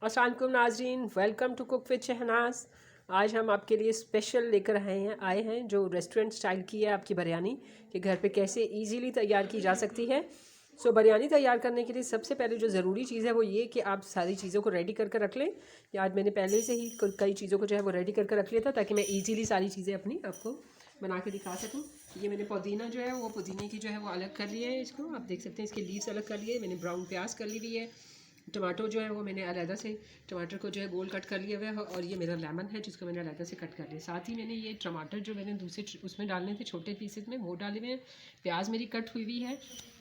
अस्सलाम वालेकुम नाज़रीन, welcome to cook with Shahnaz. आज हम आपके लिए स्पेशल लेकर आए हैं जो रेस्टोरेंट स्टाइल की है आपकी बिरयानी कि घर पे कैसे इजीली तैयार की जा सकती है। बिरयानी तैयार करने के लिए सबसे पहले जो ज़रूरी चीज़ है वो ये कि आप सारी चीज़ों को रेडी करके रख लें। या आज मैंने पहले से ही कई चीज़ों को जो है वो रेडी करके रख लिया था ताकि मैं ईजीली सारी चीज़ें अपनी आपको बना के दिखा सकूँ। ये मैंने पुदीना जो है वो पुदीने की जो है वो अलग कर लिया है, इसको आप देख सकते हैं। इसके लीव्स अलग कर लिए। मैंने ब्राउन प्याज कर ली हुई है। टमाटो जो है वो मैंने अलहदा से टमाटर को जो है गोल कट कर लिया हुआ है, और ये मेरा लेमन है जिसको मैंने अलहदा से कट कर लिया। साथ ही मैंने ये टमाटर जो मैंने दूसरे उसमें डालने थे छोटे पीसेस में वो डाले हुए हैं। प्याज मेरी कट हुई हुई है,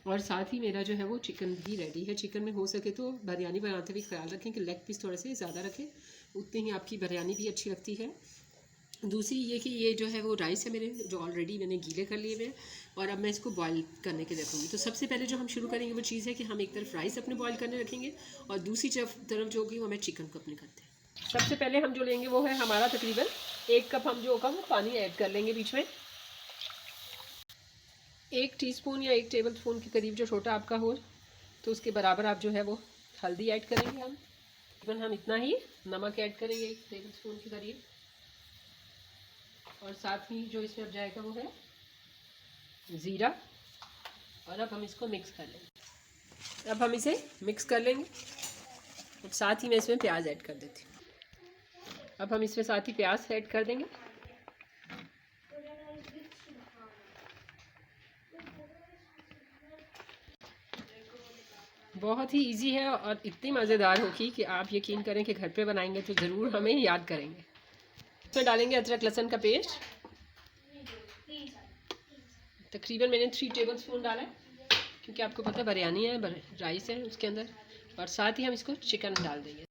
और साथ ही मेरा जो है वो चिकन भी रेडी है। चिकन में हो सके तो बिरयानी बनाते हुए ख्याल रखें कि लेग पीस थोड़े से ज़्यादा रखें, उतनी ही आपकी बिरयानी भी अच्छी लगती है। दूसरी ये कि ये जो है वो राइस है मेरे जो ऑलरेडी मैंने गीले कर लिए हुए हैं, और अब मैं इसको बॉईल करने के रखूँगी। तो सबसे पहले जो हम शुरू करेंगे वो चीज़ है कि हम एक तरफ राइस अपने बॉईल करने रखेंगे और दूसरी तरफ जो होगी वो हमें चिकन को अपने करते हैं। सबसे पहले हम जो लेंगे वो है हमारा तकरीबन 1 कप हम जो होगा वो पानी ऐड कर लेंगे बीच में। 1 टीस्पून या 1 टेबल स्पून के करीब जो छोटा आपका हो तो उसके बराबर आप जो है वो हल्दी ऐड करेंगे। हम इतना ही नमक ऐड करेंगे 1 टेबल स्पून के करीब, और साथ ही जो इसमें अब जाएगा वो है ज़ीरा। और अब हम इसको मिक्स कर लेंगे। अब हम इसे मिक्स कर लेंगे। अब साथ ही मैं इसमें प्याज ऐड कर देती हूँ। अब हम इसमें साथ ही प्याज ऐड कर देंगे। बहुत ही इजी है और इतनी मज़ेदार होगी कि आप यकीन करें कि घर पे बनाएंगे तो ज़रूर हमें याद करेंगे। इसमें डालेंगे अदरक लहसुन का पेस्ट। तकरीबन मैंने 3 टेबल स्पून डाला है क्योंकि आपको पता है बिरयानी है, राइस है उसके अंदर। और साथ ही हम इसको चिकन डाल देंगे।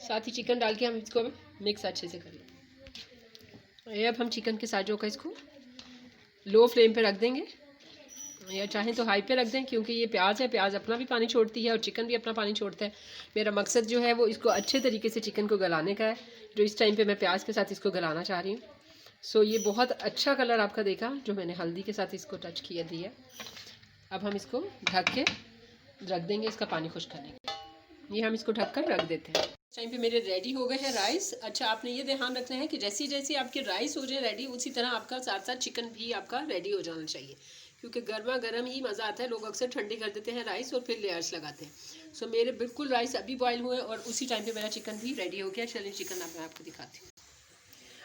साथ ही चिकन डाल के हम इसको मिक्स अच्छे से कर लेंगे। अब हम चिकन के साथ जो का इसको लो फ्लेम पे रख देंगे, या चाहें तो हाई पे रख दें क्योंकि ये प्याज है, प्याज अपना भी पानी छोड़ती है और चिकन भी अपना पानी छोड़ता है। मेरा मकसद जो है वो इसको अच्छे तरीके से चिकन को गलाने का है, जो इस टाइम पे मैं प्याज के साथ इसको गलाना चाह रही हूँ। ये बहुत अच्छा कलर आपका देखा जो मैंने हल्दी के साथ इसको टच किया दिया। अब हम इसको ढक के रख देंगे इसका पानी खुश्क करने के लिए। ये हम इसको ढक कर रख देते हैं। इस टाइम पे मेरे रेडी हो गए हैं राइस। अच्छा, आपने ये ध्यान रखना है कि जैसी जैसी आपके राइस हो जाए रेडी, उसी तरह आपका साथ साथ चिकन भी आपका रेडी हो जाना चाहिए, क्योंकि गर्मा गर्म ही मज़ा आता है। लोग अक्सर ठंडे कर देते हैं राइस और फिर लेयर्स लगाते हैं। मेरे बिल्कुल राइस अभी बॉयल हुए और उसी टाइम पे मेरा चिकन भी रेडी हो गया। चलिए चिकन अब मैं आपको दिखाती हूँ।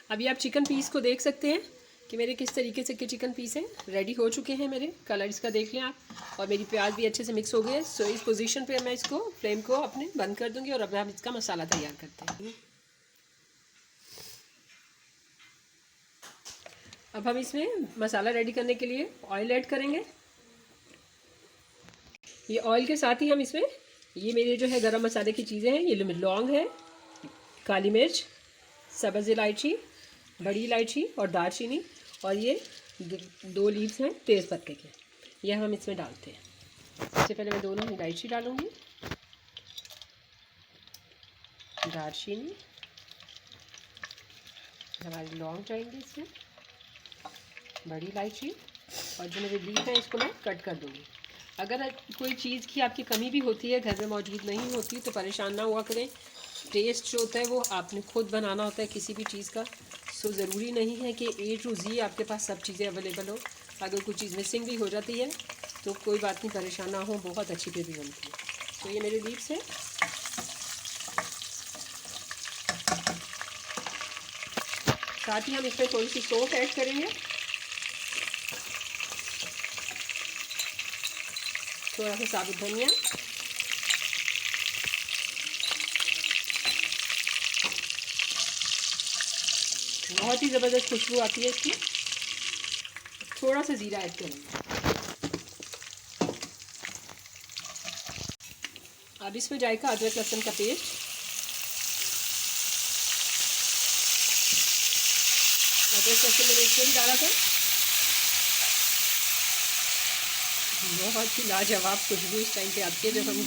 अभी आप चिकन पीस को देख सकते हैं कि मेरे किस तरीके से के चिकन पीस हैं, रेडी हो चुके हैं मेरे। कलर इसका देख लें आप, और मेरी प्याज भी अच्छे से मिक्स हो गई है। इस पोजीशन पे मैं इसको फ्लेम को अपने बंद कर दूंगी और अब हम इसका मसाला तैयार करते हैं। अब हम इसमें मसाला रेडी करने के लिए ऑयल ऐड करेंगे। ये ऑयल के साथ ही हम इसमें ये मेरे जो है गरम मसाले की चीज़ें हैं। ये लौंग है, काली मिर्च, सब्ज़ इलायची, बड़ी इलायची और दालचीनी, और ये 2 लीव्स हैं तेज़ पत्ते के, यह हम इसमें डालते हैं। सबसे पहले मैं दोनों इलायची डालूँगी, दालचीनी, हमारी लौंग जाएंगे इसमें, बड़ी इलायची, और जो मेरे लीफ हैं इसको मैं कट कर दूँगी। अगर कोई चीज़ की आपकी कमी भी होती है, घर में मौजूद नहीं होती, तो परेशान ना हुआ करें। टेस्ट जो होता है वो आपने खुद बनाना होता है किसी भी चीज़ का। ज़रूरी नहीं है कि A to Z आपके पास सब चीज़ें अवेलेबल हो। अगर कोई चीज़ मिसिंग भी हो जाती है तो कोई बात नहीं, परेशान ना हो, बहुत अच्छी भी बनती है। ये मेरे लीव्स हैं। साथ ही हम इसमें थोड़ी सी सौंफ ऐड करेंगे, थोड़ा सा साबुत धनिया, बहुत ही ज़बरदस्त खुशबू आती है इसकी। थोड़ा सा ज़ीरा ऐड करेंगे। अब इसमें जाएगा अदरक लहसुन का पेस्ट। अदरक लहसुन मैंने इसमें भी डाला था। बहुत ही लाजवाब खुशबू इस टाइम पे आती है जब हम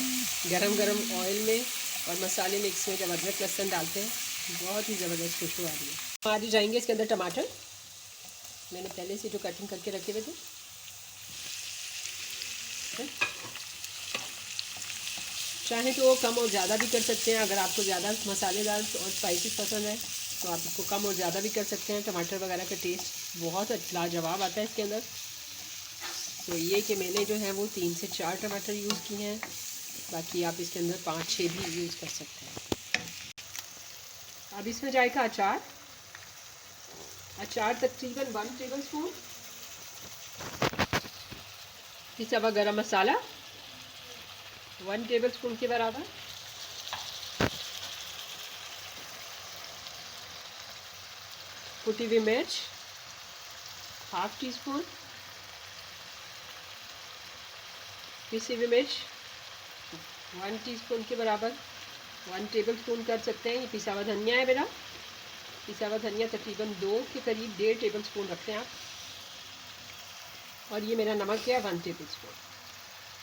गरम गरम ऑयल में और मसाले मिक्स में जब अदरक लहसुन डालते हैं, बहुत ही ज़बरदस्त खुशबू आ रही है। आज जाएंगे इसके अंदर टमाटर, मैंने पहले से जो कटिंग करके रखे हुए थे। चाहे तो कम और ज़्यादा भी कर सकते हैं। अगर आपको ज़्यादा मसालेदार और स्पाइसी पसंद है तो आप इसको कम और ज़्यादा भी कर सकते हैं। टमाटर वगैरह का टेस्ट बहुत लाजवाब आता है इसके अंदर। तो ये कि मैंने जो है वो 3 से 4 टमाटर यूज़ किए हैं, बाकी आप इसके अंदर 5-6 भी यूज़ कर सकते हैं। अब इसमें जाएगा अचार। अचार तकरीबन 1 टेबल स्पून, पिसा हुआ गरम मसाला 1 टेबल स्पून के बराबर, कुटी हुई मिर्च 1/2 टीस्पून, पिसी हुई मिर्च 1 टीस्पून के बराबर, 1 टेबल स्पून कर सकते हैं। ये पिसा हुआ धनिया है मेरा, पिसा हुआ धनिया तकरीबन 2 के करीब 1.5 टेबल स्पून रखते हैं आप। और ये मेरा नमक है 1 टेबल स्पून,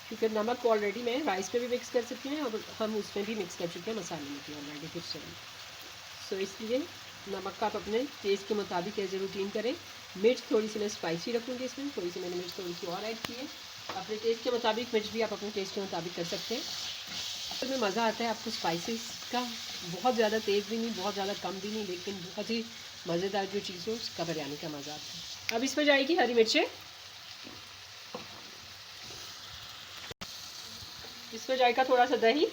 क्योंकि नमक ऑलरेडी मैं राइस में भी मिक्स कर सकती हैं और हम उसमें भी मिक्स कर चुके हैं मसाले में भी ऑलरेडी कुछ से भी। सो इसलिए नमक का आप अपने टेस्ट के मुताबिक एज ए रूटीन करें। मिर्च थोड़ी सी मैं स्पाइसी रखूँगी, इसमें थोड़ी सी मैंने मिर्च थोड़ी सी और ऐड की है। अपने टेस्ट के मुताबिक मिर्च भी आप अपने टेस्ट के मुताबिक कर सकते हैं। इसमें मज़ा आता है आपको स्पाइसेस का, बहुत ज़्यादा तेज़ भी नहीं, बहुत ज़्यादा कम भी नहीं, लेकिन बहुत ही मज़ेदार जो चीज़ हो उसका बिरयानी का मज़ा आता है। अब इसमें जाएगी हरी मिर्चें, इसमें जाएगा थोड़ा सा दही,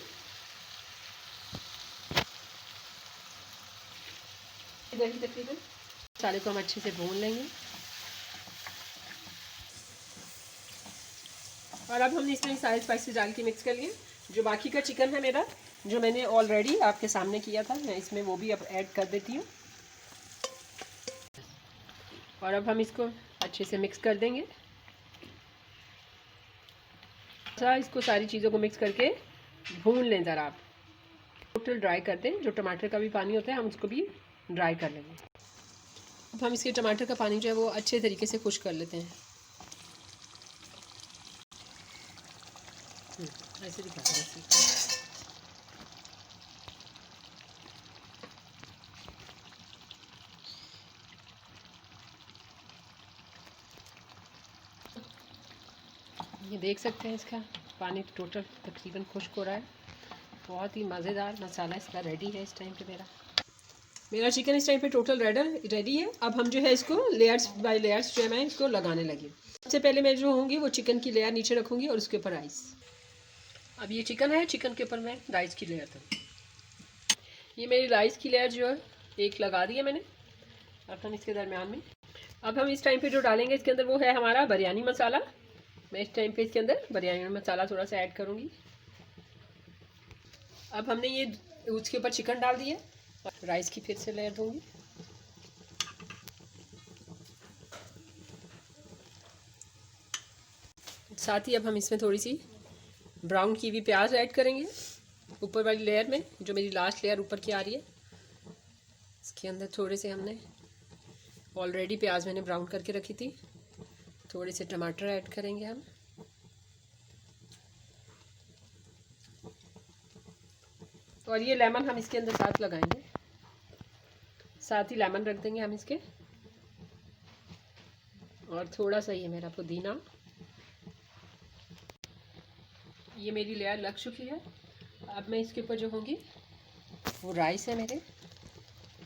दही तकरीबन मसाले को हम अच्छे से भून लेंगे। और अब हमने इसमें सारे स्पाइसेस डाल के मिक्स कर लिए। जो बाकी का चिकन है मेरा, जो मैंने ऑलरेडी आपके सामने किया था, मैं इसमें वो भी अब ऐड कर देती हूँ। और अब हम इसको अच्छे से मिक्स कर देंगे। अच्छा, इसको सारी चीज़ों को मिक्स करके भून लें ज़रा आप, टोटल ड्राई कर दें। जो टमाटर का भी पानी होता है हम उसको भी ड्राई कर लेंगे। अब हम इसके टमाटर का पानी जो है वो अच्छे तरीके से खुश कर लेते हैं। ऐसे दिखाते हैं। ये देख सकते हैं इसका पानी टोटल तकरीबन खुश्क हो रहा है। बहुत ही मज़ेदार मसाला इसका रेडी है। इस टाइम पे मेरा चिकन इस टाइम पे टोटल रेडी है। अब हम जो है इसको लेयर्स बाय लेयर्स जो है मैं इसको लगाने लगी। सबसे पहले मैं जो होंगी वो चिकन की लेयर नीचे रखूँगी और उसके ऊपर राइस। अब ये चिकन है, चिकन के ऊपर मैं राइस की लेयर दूँ। ये मेरी राइस की लेयर जो है एक लगा दी है मैंने। अब हम इसके दरमियान में अब हम इस टाइम पे जो डालेंगे इसके अंदर वो है हमारा बिरयानी मसाला। मैं इस टाइम पे इसके अंदर बिरयानी मसाला थोड़ा सा ऐड करूँगी। अब हमने ये उसके ऊपर चिकन डाल दिया, राइस की फिर से लेयर दूँगी। साथ ही अब हम इसमें थोड़ी सी ब्राउन की हुई प्याज ऐड करेंगे ऊपर वाली लेयर में, जो मेरी लास्ट लेयर ऊपर की आ रही है। इसके अंदर थोड़े से हमने ऑलरेडी प्याज मैंने ब्राउन करके रखी थी, थोड़े से टमाटर ऐड करेंगे हम। और ये लेमन हम इसके अंदर साथ लगाएंगे, साथ ही लेमन रख देंगे हम इसके। और थोड़ा सा ये मेरा पुदीना। ये मेरी लेयर लग चुकी है। अब मैं इसके ऊपर जो होंगी वो राइस है मेरे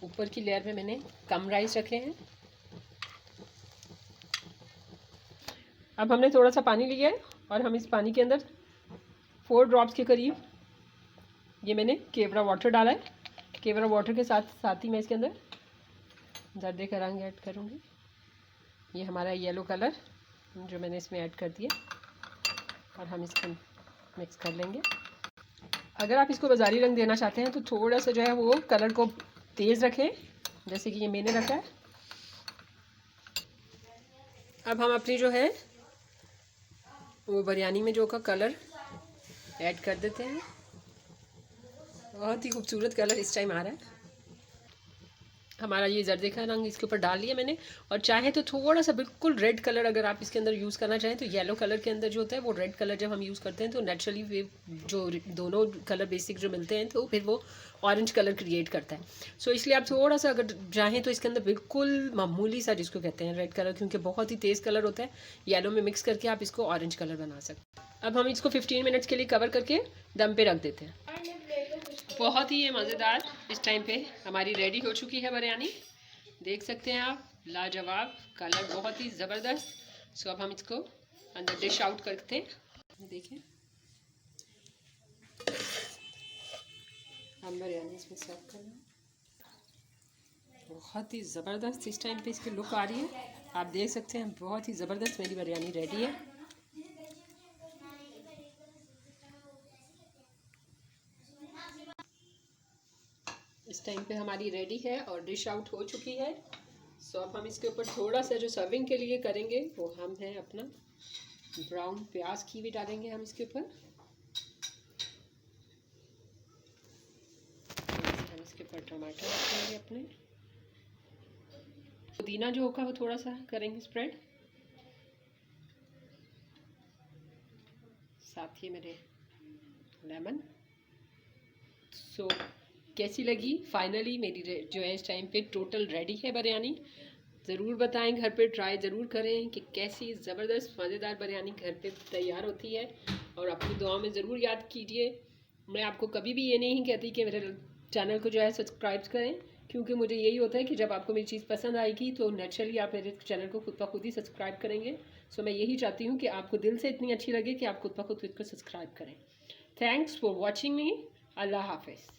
ऊपर की लेयर में मैंने कम राइस रखे हैं। अब हमने थोड़ा सा पानी लिया है और हम इस पानी के अंदर 4 ड्रॉप्स के करीब ये मैंने केवड़ा वाटर डाला है। केवड़ा वाटर के साथ साथ ही मैं इसके अंदर जर्दे का रंग ऐड करूँगी। ये हमारा येलो कलर जो मैंने इसमें ऐड कर दिया और हम इसको मिक्स कर लेंगे। अगर आप इसको बाज़ारी रंग देना चाहते हैं तो थोड़ा सा जो है वो कलर को तेज़ रखें, जैसे कि ये मैंने रखा है। अब हम अपनी जो है वो बिरयानी में जो का कलर ऐड कर देते हैं। बहुत ही खूबसूरत कलर इस टाइम आ रहा है। हमारा ये जर्दे का रंग इसके ऊपर डाल लिया मैंने। और चाहे तो थोड़ा सा बिल्कुल रेड कलर अगर आप इसके अंदर यूज़ करना चाहें तो येलो कलर के अंदर जो होता है वो रेड कलर जब हम यूज़ करते हैं तो नेचुरली वे जो दोनों कलर बेसिक जो मिलते हैं तो फिर वो ऑरेंज कलर क्रिएट करता है। सो इसलिए आप थोड़ा सा अगर चाहें तो इसके अंदर बिल्कुल मामूली सा जिसको कहते हैं रेड कलर, क्योंकि बहुत ही तेज़ कलर होता है, येलो में मिक्स करके आप इसको ऑरेंज कलर बना सकते हैं। अब हम इसको 15 मिनट्स के लिए कवर करके दम पे रख देते हैं। बहुत ही ये मज़ेदार इस टाइम पे हमारी रेडी हो चुकी है बिरयानी, देख सकते हैं आप, लाजवाब, कलर बहुत ही ज़बरदस्त। सो अब हम इसको अंदर डिश आउट करते हैं। देखें हम बिरयानी इसमें सर्व कर रहे हैं, बहुत ही ज़बरदस्त इस टाइम पे इसकी लुक आ रही है, आप देख सकते हैं बहुत ही ज़बरदस्त मेरी बिरयानी रेडी है। इस टाइम पे हमारी रेडी है और डिश आउट हो चुकी है। सो अब हम इसके ऊपर थोड़ा सा जो सर्विंग के लिए करेंगे वो हम हैं अपना ब्राउन प्याज की भी डालेंगे हम इसके ऊपर। हम इसके ऊपर टमाटर रखेंगे अपने, पुदीना जो होगा वो थोड़ा सा करेंगे स्प्रेड, साथ ही मेरे लेमन। सो कैसी लगी फाइनली मेरी जो है इस टाइम पे टोटल रेडी है बिरयानी। ज़रूर बताएं, घर पे ट्राई ज़रूर करें कि कैसी ज़बरदस्त मज़ेदार बिरयानी घर पे तैयार होती है, और अपनी दुआ में ज़रूर याद कीजिए। मैं आपको कभी भी ये नहीं कहती कि मेरे चैनल को जो है सब्सक्राइब करें, क्योंकि मुझे यही होता है कि जब आपको मेरी चीज़ पसंद आएगी तो नेचुरली आप मेरे चैनल को खुद ब खुद ही सब्सक्राइब करेंगे। सो मैं यही चाहती हूँ कि आपको दिल से इतनी अच्छी लगे कि आप खुद ब खुद इसको सब्सक्राइब करें। Thanks for watching me. अल्लाह हाफिज़।